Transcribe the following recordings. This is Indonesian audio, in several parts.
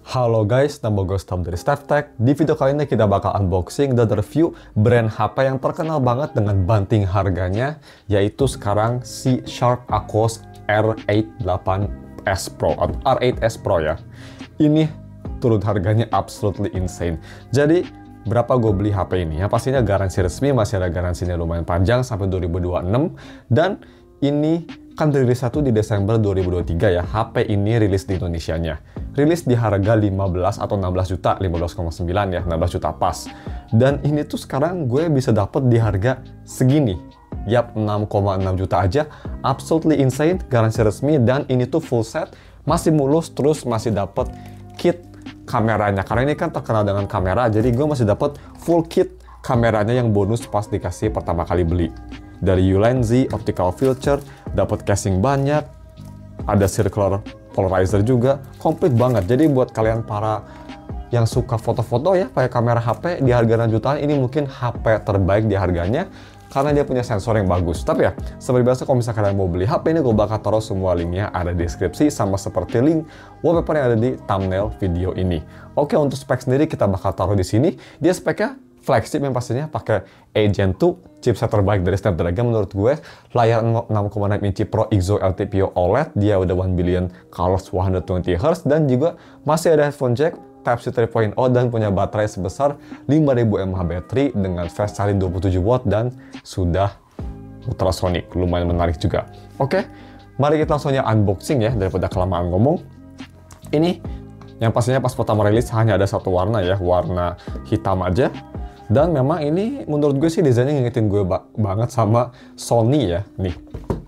Halo guys, nama gue Stam dari StepTech. Di video kali ini kita bakal unboxing dan review brand HP yang terkenal banget dengan banting harganya, yaitu sekarang si Sharp Aquos R8S Pro atau R8S Pro ya. Ini turun harganya absolutely insane. Jadi berapa gue beli HP ini? Ya pastinya garansi resmi, masih ada garansinya lumayan panjang sampai 2026, dan ini kan rilis satu di Desember 2023 ya. HP ini rilis di Indonesianya. Rilis di harga 15 atau 16 juta, 15,9 ya, 16 juta pas. Dan ini tuh sekarang gue bisa dapet di harga segini. Yap, 6,6 juta aja. Absolutely insane, garansi resmi, dan ini tuh full set, masih mulus, terus masih dapet kit kameranya. Karena ini kan terkenal dengan kamera, jadi gue masih dapet full kit kameranya yang bonus pas dikasih pertama kali beli. Dari Ulanzi, optical filter, dapat casing banyak, ada circular polarizer juga, komplit banget. Jadi buat kalian para yang suka foto-foto ya, pakai kamera HP di harga 6 jutaan, ini mungkin HP terbaik di harganya, karena dia punya sensor yang bagus. Tapi ya, seperti biasa kalau misalnya kalian mau beli HP ini, gue bakal taruh semua linknya ada di deskripsi, sama seperti link wallpaper yang ada di thumbnail video ini. Oke, untuk spek sendiri kita bakal taruh di sini. Dia speknya flagship yang pastinya pakai Gen 2, chipset terbaik dari Snapdragon menurut gue. Layar 6,6 inci Pro Exo LTPO OLED, dia udah 1 billion colors 120 Hz, dan juga masih ada headphone jack Type-C 3.0, dan punya baterai sebesar 5000 mAh baterai dengan fast charging 27 watt dan sudah ultrasonic. Lumayan menarik juga. Oke, mari kita langsung unboxing ya, daripada kelamaan ngomong. Ini yang pastinya pas pertama rilis hanya ada satu warna ya, warna hitam aja. Dan memang ini menurut gue sih desainnya ngingetin gue banget sama Sony ya. Nih,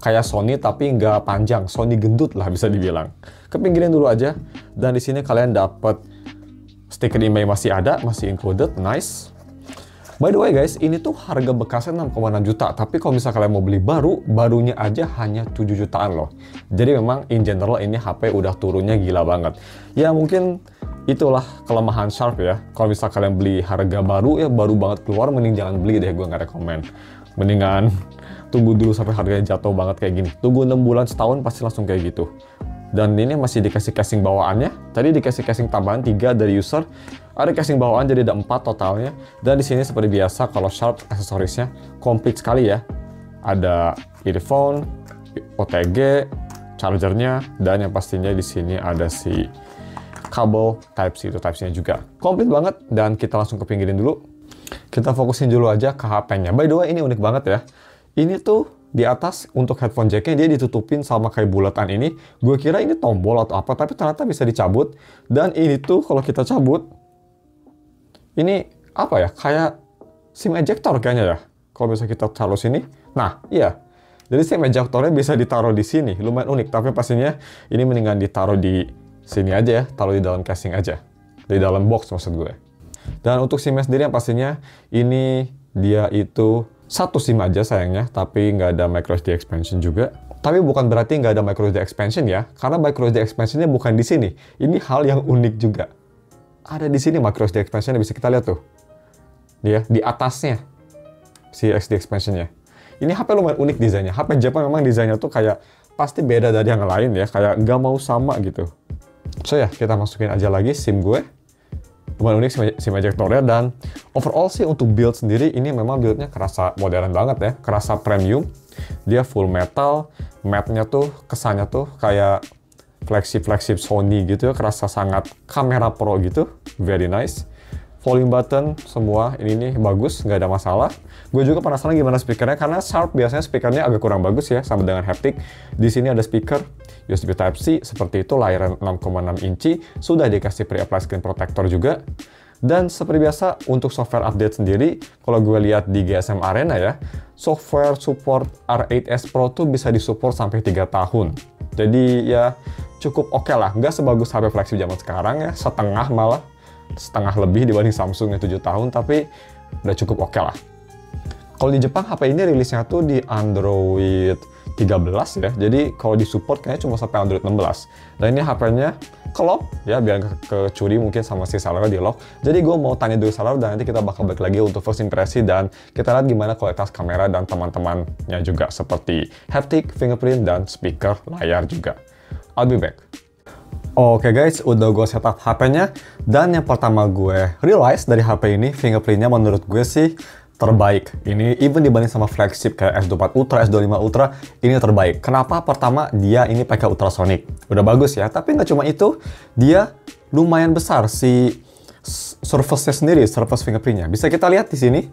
kayak Sony tapi nggak panjang, Sony gendut lah bisa dibilang. Kepinggirin dulu aja. Dan di sini kalian dapat stiker IMEI masih ada, masih included, nice. By the way guys, ini tuh harga bekasnya 6,6 juta. Tapi kalau misalnya kalian mau beli baru, barunya aja hanya 7 jutaan loh. Jadi memang in general ini HP udah turunnya gila banget. Ya mungkin itulah kelemahan Sharp ya. Kalau misalnya kalian beli harga baru ya, baru banget keluar, mending jangan beli deh, gue nggak rekomen. Mendingan tunggu dulu sampai harganya jatuh banget kayak gini. Tunggu 6 bulan, setahun pasti langsung kayak gitu. Dan ini masih dikasih casing bawaannya. Tadi dikasih casing tambahan 3 dari user. Ada casing bawaan jadi ada 4 totalnya. Dan di sini seperti biasa kalau Sharp aksesorisnya komplit sekali ya. Ada earphone, OTG, chargernya, dan yang pastinya di sini ada si kabel Type-C, itu Type-C-nya juga. Komplit banget, dan kita langsung kepinggirin dulu. Kita fokusin dulu aja ke HP-nya. By the way, ini unik banget ya. Ini tuh di atas untuk headphone jack-nya dia ditutupin sama kayak bulatan ini. Gue kira ini tombol atau apa, tapi ternyata bisa dicabut. Dan ini tuh kalau kita cabut, ini apa ya, kayak SIM ejector kayaknya ya. Kalau bisa kita taruh sini. Nah, iya. Jadi SIM ejectornya bisa ditaruh di sini. Lumayan unik, tapi pastinya ini mendingan ditaruh di sini aja ya, taruh di dalam casing aja. Di dalam box maksud gue. Dan untuk SIM-nya sendiri yang pastinya ini dia itu satu SIM aja sayangnya, tapi nggak ada microSD expansion juga. Tapi bukan berarti nggak ada microSD expansion ya, karena microSD expansionnya bukan di sini. Ini hal yang unik juga. Ada di sini microSD expansionnya, bisa kita lihat tuh. Dia di atasnya si SD expansionnya. Ini HP lumayan unik desainnya. HP Jepang memang desainnya tuh kayak pasti beda dari yang lain ya, kayak nggak mau sama gitu. So ya, kita masukin aja lagi SIM gue. Lumayan unik SIM ejectornya, dan overall sih untuk build sendiri ini memang buildnya kerasa modern banget ya, kerasa premium. Dia full metal, matte-nya tuh kesannya tuh kayak flagship Sony gitu ya, kerasa sangat kamera pro gitu, very nice. Volume button semua ini nih bagus, nggak ada masalah. Gue juga penasaran gimana speakernya, karena Sharp biasanya speakernya agak kurang bagus ya, sama dengan haptic. Di sini ada speaker USB Type-C seperti itu, layar 6,6 inci, sudah dikasih pre-apply screen protector juga. Dan seperti biasa untuk software update sendiri, kalau gue lihat di GSM Arena ya, software support R8S Pro tuh bisa disupport sampai 3 tahun. Jadi ya cukup oke lah, nggak sebagus HP flagship zaman sekarang ya, setengah lebih dibanding Samsung yang 7 tahun, tapi udah cukup oke lah. Kalau di Jepang HP ini rilisnya tuh di Android 13 ya, jadi kalau di support kayaknya cuma sampai Android 16. Dan ini HP-nya ke-lock ya, biar kecuri mungkin sama si sellernya di lock. Jadi gue mau tanya dulu seller, dan nanti kita bakal balik lagi untuk first impresi, dan kita lihat gimana kualitas kamera dan teman-temannya juga, seperti haptic, fingerprint, dan speaker, layar juga. I'll be back. Oke guys, udah gue setup HP-nya, dan yang pertama gue realize dari HP ini, fingerprint-nya menurut gue sih terbaik. Ini even dibanding sama flagship kayak S24 Ultra, S25 Ultra, ini terbaik. Kenapa? Pertama, dia ini pakai ultrasonic. Udah bagus ya, tapi nggak cuma itu, dia lumayan besar si surface-nya sendiri, surface fingerprint-nya. Bisa kita lihat di sini,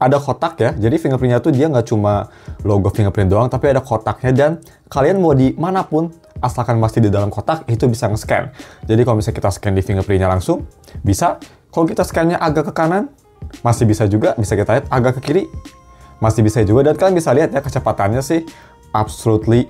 ada kotak ya. Jadi fingerprint-nya tuh dia nggak cuma logo fingerprint doang, tapi ada kotaknya, dan kalian mau di manapun, asalkan masih di dalam kotak, itu bisa nge-scan. Jadi kalau misalnya kita scan di fingerprint-nya langsung, bisa. Kalau kita scan-nya agak ke kanan, masih bisa juga. Bisa kita lihat agak ke kiri, masih bisa juga. Dan kalian bisa lihat ya, kecepatannya sih absolutely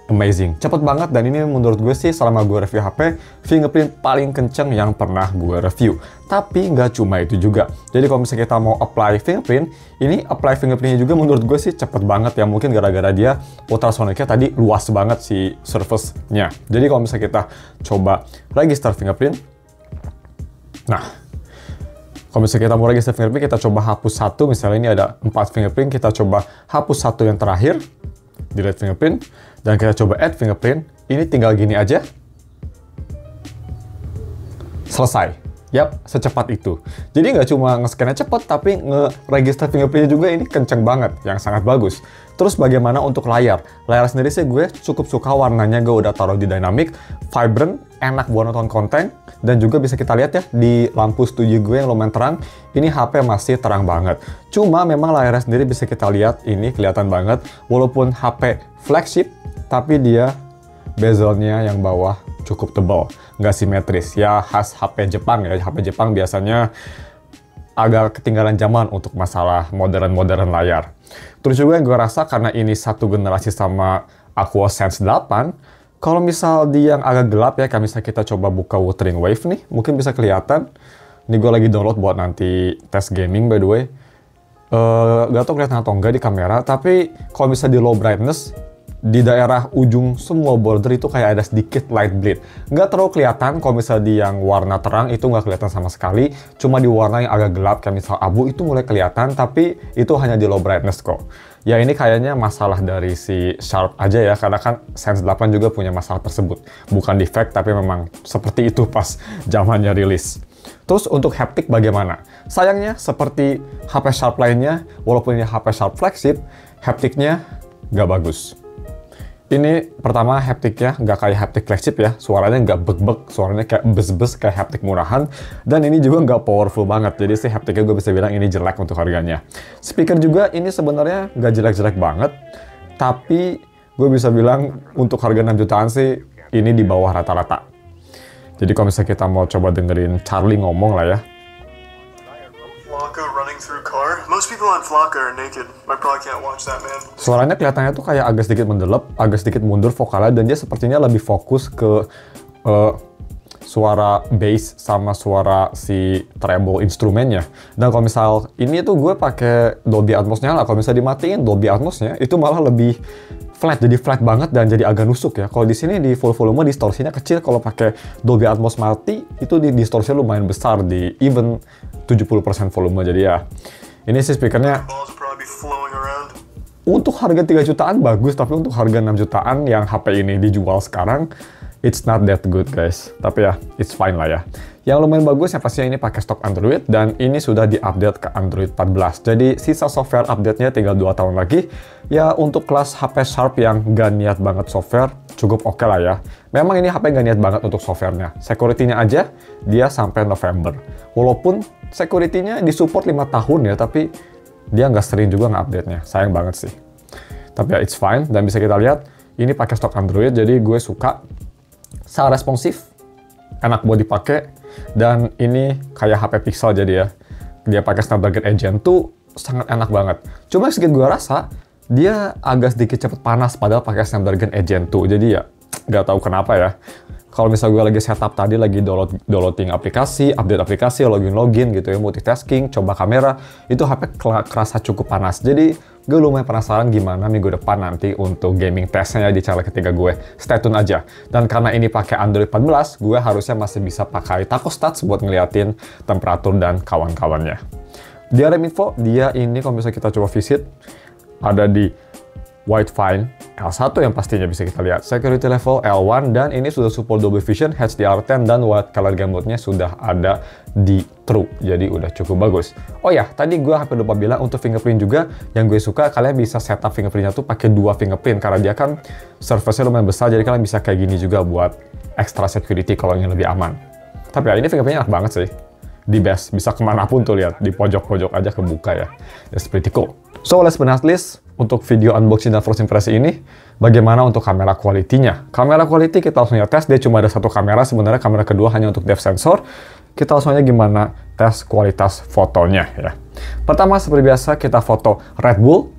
amazing. Cepet banget, dan ini menurut gue sih selama gue review HP, fingerprint paling kenceng yang pernah gue review. Tapi nggak cuma itu juga. Jadi kalau misalnya kita mau apply fingerprint, ini apply fingerprintnya juga menurut gue sih cepet banget ya. Mungkin gara-gara dia ultrasonicnya tadi luas banget si surface-nya. Jadi kalau misalnya kita coba register fingerprint, nah, kalau misalnya kita mau register fingerprint, kita coba hapus satu. Misalnya ini ada 4 fingerprint, kita coba hapus satu yang terakhir, delete fingerprint, dan kita coba add fingerprint. Ini tinggal gini aja, selesai. Yap, secepat itu. Jadi nggak cuma nge-scan-nya cepet, tapi nge-register fingerprint juga ini kenceng banget, yang sangat bagus. Terus bagaimana untuk layar? Layar sendiri sih gue cukup suka warnanya, gue udah taruh di dynamic, vibrant, enak buat nonton konten, dan juga bisa kita lihat ya, di lampu studio gue yang lumayan terang, ini HP masih terang banget. Cuma memang layarnya sendiri bisa kita lihat, ini kelihatan banget, walaupun HP flagship, tapi dia bezelnya yang bawah cukup tebal, nggak simetris. Ya khas HP Jepang ya, HP Jepang biasanya agak ketinggalan zaman untuk masalah modern-modern layar. Terus juga yang gue rasa karena ini satu generasi sama Aqua Sense 8, kalau misal di yang agak gelap ya, kayak misalnya kita coba buka Wuthering Wave nih, mungkin bisa kelihatan. Ini gue lagi download buat nanti tes gaming by the way. Gak tau kelihatan atau enggak di kamera, tapi kalau misalnya di low brightness, di daerah ujung semua border itu kayak ada sedikit light bleed. Nggak terlalu kelihatan. Kalau misalnya di yang warna terang itu nggak kelihatan sama sekali. Cuma di warna yang agak gelap kayak misal abu itu mulai kelihatan, tapi itu hanya di low brightness kok. Ya ini kayaknya masalah dari si Sharp aja ya, karena kan Sense 8 juga punya masalah tersebut. Bukan defect, tapi memang seperti itu pas zamannya rilis. Terus untuk haptic bagaimana? Sayangnya seperti HP Sharp lainnya, walaupun ini HP Sharp flagship, hapticnya nggak bagus. Ini pertama haptiknya nggak kayak haptik flagship ya, suaranya nggak bek-bek, suaranya kayak bes-bes kayak haptik murahan, dan ini juga nggak powerful banget, jadi sih haptiknya gue bisa bilang ini jelek untuk harganya. Speaker juga ini sebenarnya nggak jelek-jelek banget, tapi gue bisa bilang untuk harga 6 jutaan sih ini di bawah rata-rata. Jadi kalau misalnya kita mau coba dengerin Charlie ngomong lah ya. Suaranya kelihatannya tuh kayak agak sedikit mendelep, agak sedikit mundur vokalnya, dan dia sepertinya lebih fokus ke suara bass sama suara si treble instrumennya. Dan kalau misal ini tuh gue pakai Dolby Atmos-nya lah, kalau misal dimatiin Dolby Atmos-nya itu malah lebih flat, jadi flat banget dan jadi agak nusuk ya. Kalau di sini di full volume distorsinya kecil, kalau pakai Dolby Atmos mati itu di distorsinya lumayan besar di even 70% volume. Jadi ya ini sih speakernya untuk harga 3 jutaan bagus, tapi untuk harga 6 jutaan yang HP ini dijual sekarang, it's not that good guys. Tapi ya, it's fine lah ya. Yang lumayan bagus yang pastinya ini pakai stok Android, dan ini sudah diupdate ke Android 14. Jadi sisa software update-nya tinggal 2 tahun lagi. Ya untuk kelas HP Sharp yang gak niat banget software, cukup oke lah ya. Memang ini HP gak niat banget untuk softwarenya. Security-nya aja, dia sampai November. Walaupun security-nya disupport 5 tahun ya, tapi dia nggak sering juga nge-update-nya. Sayang banget sih. Tapi ya it's fine, dan bisa kita lihat, ini pakai stok Android, jadi gue suka. Sangat responsif, enak buat dipakai, dan ini kayak HP Pixel jadi ya. Dia pakai Snapdragon 8 Gen 2, sangat enak banget. Cuma sedikit gue rasa, dia agak sedikit cepet panas padahal pakai Snapdragon 8 Gen 2, jadi ya nggak tahu kenapa ya. Kalau misalnya gue lagi setup tadi, lagi downloading aplikasi, update aplikasi, login gitu ya, multitasking, coba kamera, itu HP kerasa cukup panas. Jadi gue lumayan penasaran gimana minggu depan nanti untuk gaming testnya di channel ketiga gue. Stay tune aja. Dan karena ini pakai Android 14, gue harusnya masih bisa pakai Tacostats buat ngeliatin temperatur dan kawan-kawannya. Di RM Info, dia ini kalau misalnya kita coba visit, ada di White Fine L1 yang pastinya bisa kita lihat. Security level L1 dan ini sudah support Dolby Vision, HDR10 dan white color gamut nya sudah ada di true. Jadi udah cukup bagus. Oh ya, tadi gue hampir lupa bilang untuk fingerprint juga yang gue suka kalian bisa setup fingerprintnya tuh pakai 2 fingerprint karena dia kan surface-nya lumayan besar jadi kalian bisa kayak gini juga buat extra security kalau ingin lebih aman. Tapi ya ini fingerprintnya enak banget sih. Di best, bisa kemanapun tuh lihat, di pojok-pojok aja kebuka ya. It's pretty cool. So last but not least, untuk video unboxing dan first impression ini, bagaimana untuk kamera quality-nya? Kamera quality kita langsung tes, dia cuma ada satu kamera, sebenarnya kamera kedua hanya untuk depth sensor. Kita langsung aja gimana tes kualitas fotonya ya. Pertama seperti biasa kita foto Red Bull.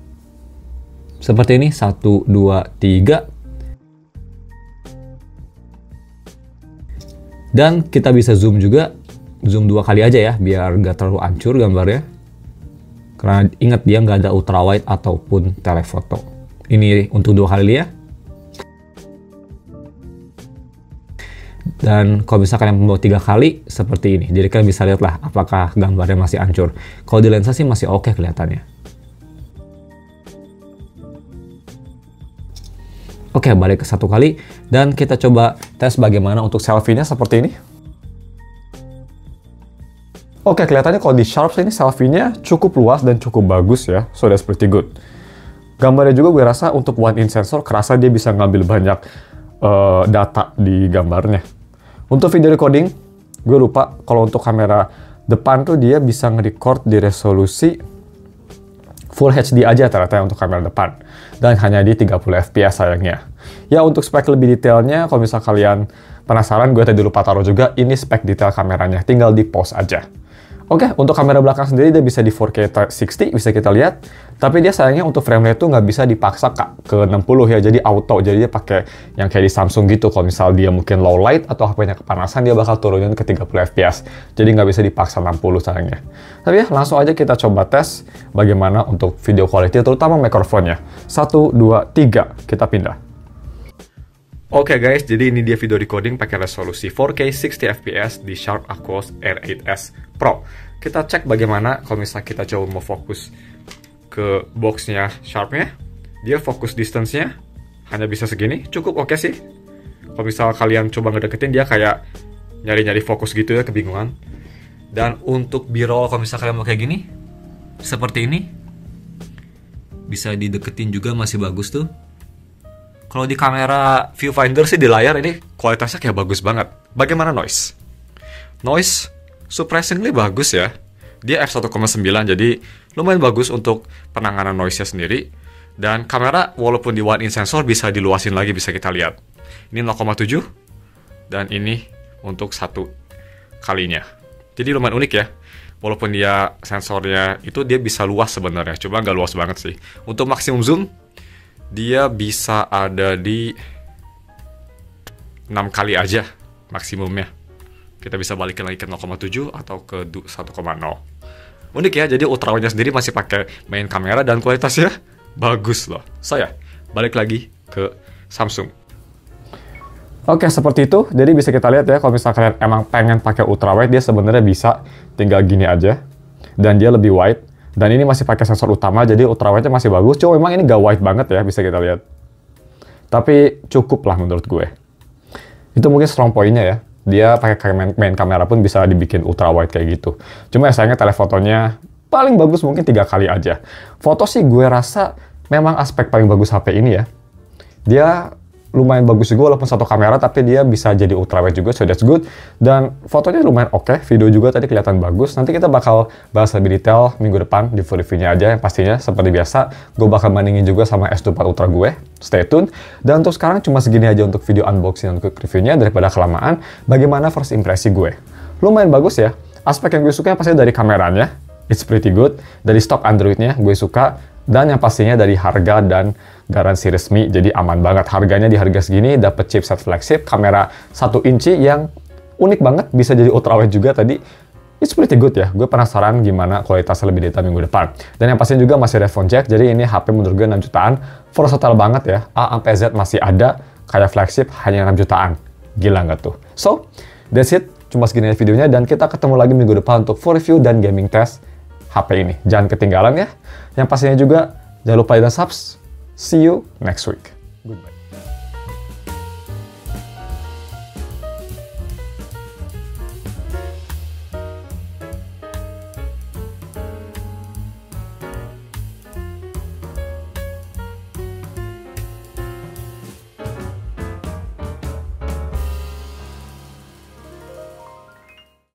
Seperti ini, 1, 2, 3. Dan kita bisa zoom juga, zoom 2 kali aja ya, biar nggak terlalu hancur gambarnya. Karena ingat dia nggak ada ultrawide ataupun telephoto. Ini untuk 2 kali ya. Dan kalau bisa kalian membawa 3 kali seperti ini. Jadi kalian bisa lihat lah apakah gambarnya masih hancur. Kalau di lensa sih masih oke kelihatannya. Oke, balik ke 1 kali. Dan kita coba tes bagaimana untuk selfie-nya seperti ini. Oke, kelihatannya kalau di Sharp ini selfie-nya cukup luas dan cukup bagus ya. So that's pretty good. Gambarnya juga gue rasa untuk one in sensor kerasa dia bisa ngambil banyak data di gambarnya. Untuk video recording, gue lupa kalau untuk kamera depan tuh dia bisa nge-record di resolusi Full HD aja ternyata untuk kamera depan. Dan hanya di 30 fps sayangnya. Ya untuk spek lebih detailnya, kalau misal kalian penasaran, gue tadi lupa taruh juga, ini spek detail kameranya. Tinggal di pause aja. Oke, untuk kamera belakang sendiri dia bisa di 4K 60, bisa kita lihat. Tapi dia sayangnya untuk frame rate itu nggak bisa dipaksa ke 60 ya, jadi auto. Jadi dia pakai yang kayak di Samsung gitu. Kalau misal dia mungkin low light atau HP-nya kepanasan, dia bakal turunin ke 30 fps. Jadi nggak bisa dipaksa 60 sayangnya. Tapi ya, langsung aja kita coba tes bagaimana untuk video quality, terutama microphone-nya. 1, 2, 3, kita pindah. Oke guys, jadi ini dia video recording pakai resolusi 4K 60 fps di Sharp Aquos R8S Pro. Kita cek bagaimana kalau misalnya kita coba mau fokus ke boxnya Sharp-nya. Dia fokus distance-nya hanya bisa segini, cukup oke sih. Kalau misalnya kalian coba ngedeketin, dia kayak nyari-nyari fokus gitu ya, kebingungan. Dan untuk B-roll kalau misalnya kalian mau kayak gini, seperti ini, bisa dideketin juga masih bagus tuh. Kalau di kamera viewfinder sih di layar ini kualitasnya kayak bagus banget. Bagaimana noise? Noise surprisingly bagus ya. Dia f1,9 jadi lumayan bagus untuk penanganan noise-nya sendiri. Dan kamera walaupun di one in sensor bisa diluasin lagi, bisa kita lihat. Ini 0,7 dan ini untuk 1 kalinya. Jadi lumayan unik ya. Walaupun dia sensornya itu dia bisa luas sebenarnya, cuma nggak luas banget sih. Untuk maksimum zoom dia bisa ada di 6 kali aja maksimumnya. Kita bisa balikin lagi ke 0,7 atau ke 1,0. Unik ya, jadi ultrawide-nya sendiri masih pakai main kamera dan kualitasnya bagus loh. Saya balik lagi ke Samsung. Oke, seperti itu. Jadi bisa kita lihat ya, kalau misalnya kalian emang pengen pakai ultrawide, dia sebenarnya bisa tinggal gini aja. Dan dia lebih wide. Dan ini masih pakai sensor utama, jadi ultrawide-nya masih bagus. Cuma memang ini gak wide banget ya, bisa kita lihat. Tapi cukup lah menurut gue. Itu mungkin strong point-nya ya. Dia pakai main kamera pun bisa dibikin ultrawide kayak gitu. Cuma ya sayangnya telefotonya paling bagus mungkin 3 kali aja. Foto sih gue rasa memang aspek paling bagus HP ini ya. Dia lumayan bagus juga walaupun satu kamera, tapi dia bisa jadi ultrawide juga, so that's good. Dan fotonya lumayan oke, video juga tadi kelihatan bagus. Nanti kita bakal bahas lebih detail minggu depan di full review-nya aja, yang pastinya seperti biasa, gue bakal bandingin juga sama S24 Ultra gue. Stay tune. Dan untuk sekarang cuma segini aja untuk video unboxing dan quick review-nya, daripada kelamaan. Bagaimana first impresi gue? Lumayan bagus ya. Aspek yang gue suka pasti dari kameranya, it's pretty good. Dari stok Android-nya gue suka. Dan yang pastinya dari harga dan garansi resmi, jadi aman banget. Harganya di harga segini, dapet chipset flagship, kamera 1 inci yang unik banget, bisa jadi ultrawide juga tadi. It's pretty good ya, gue penasaran gimana kualitasnya lebih detail minggu depan. Dan yang pastinya juga masih ada phone jack, jadi ini HP menurut gue 6 jutaan, versatile banget ya. A sampai Z masih ada, kayak flagship hanya 6 jutaan. Gila nggak tuh? So, that's it. Cuma segini videonya, dan kita ketemu lagi minggu depan untuk full review dan gaming test HP ini. Jangan ketinggalan ya. Yang pastinya juga, jangan lupa dan subs. See you next week.